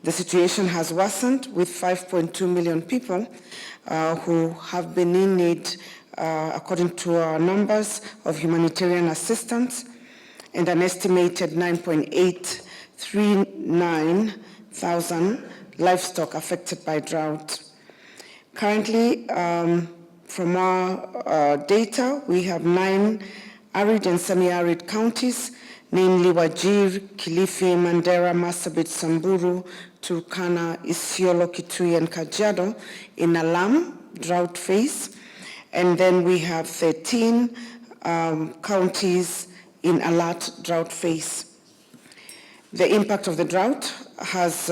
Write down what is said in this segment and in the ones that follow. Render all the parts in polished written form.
The situation has worsened with 5.2 million people who have been in need, according to our numbers, of humanitarian assistance, and an estimated 9.839 thousand livestock affected by drought. Currently, from our data, we have 9 arid and semi-arid counties, namely Wajir, Kilifi, Mandera, Marsabit, Samburu, Turkana, Isiolo, Kitui, and Kajiado in alarm drought phase. And then we have 13 counties in alert drought phase. The impact of the drought has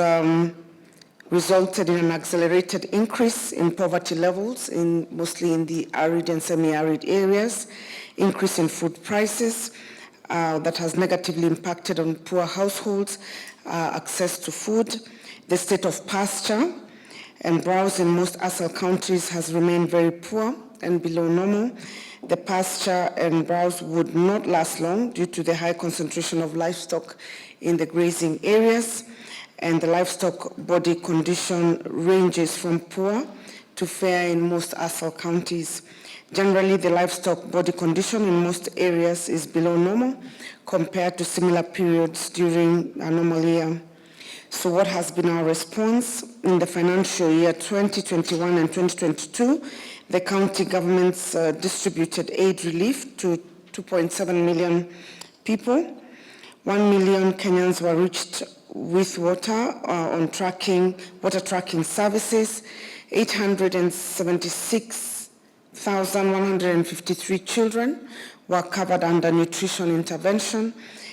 resulted in an accelerated increase in poverty levels, mostly in the arid and semi-arid areas, increase in food prices that has negatively impacted on poor households, access to food. The state of pasture and browse in most ASAL counties has remained very poor and below normal. The pasture and browse would not last long due to the high concentration of livestock in the grazing areas, and the livestock body condition ranges from poor to fair in most ASAL counties. Generally, the livestock body condition in most areas is below normal compared to similar periods during a normal year. So what has been our response? In the financial year 2021 and 2022, the county governments distributed aid relief to 2.7 million people. 1 million Kenyans were reached with water on water tracking services. 876,153 children were covered under nutrition intervention,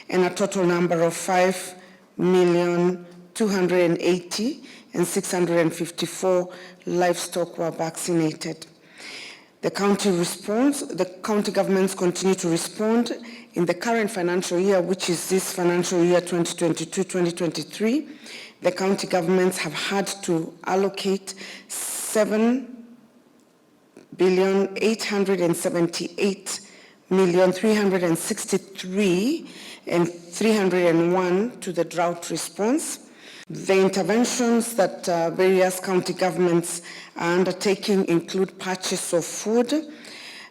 and a total number of 5,280,654 livestock were vaccinated. The county governments continue to respond in the current financial year, which is this financial year 2022-2023. The county governments have had to allocate 7,878,363,301 to the drought response. The interventions that various county governments are undertaking include purchase of food,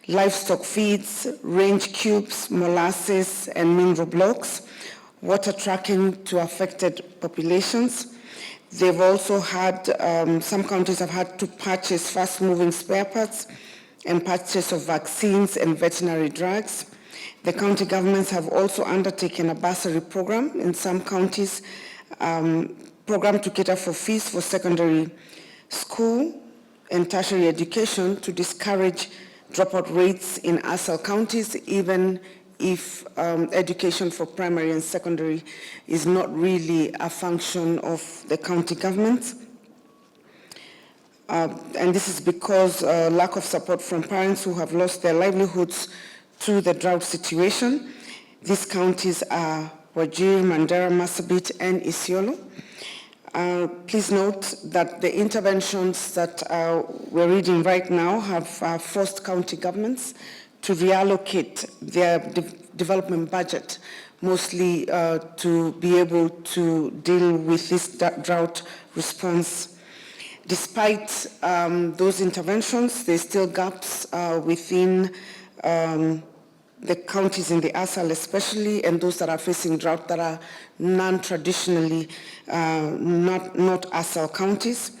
livestock feeds, range cubes, molasses, and mineral blocks, water tracking to affected populations. They've also had, some counties have had to purchase fast-moving spare parts and purchase of vaccines and veterinary drugs. The county governments have also undertaken a bursary program in some counties, program to cater for fees for secondary school and tertiary education to discourage dropout rates in ASAL counties, even if education for primary and secondary is not really a function of the county governments. And this is because lack of support from parents who have lost their livelihoods to the drought situation. These counties are Wajir, Mandera, Marsabit, and Isiolo. Please note that the interventions that we're reading right now have forced county governments to reallocate their development budget, mostly to be able to deal with this drought response. Despite those interventions, there's still gaps within the counties in the ASAL especially, and those that are facing drought that are non-traditionally not ASAL counties.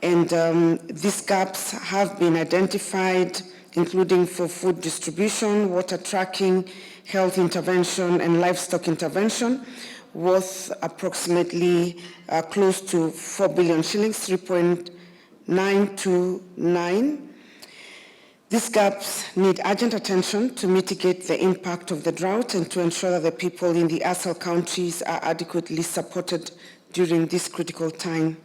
And these gaps have been identified, including for food distribution, water tracking, health intervention, and livestock intervention, worth approximately close to 4 billion shillings, 3.929. These gaps need urgent attention to mitigate the impact of the drought and to ensure that the people in the ASAL counties are adequately supported during this critical time.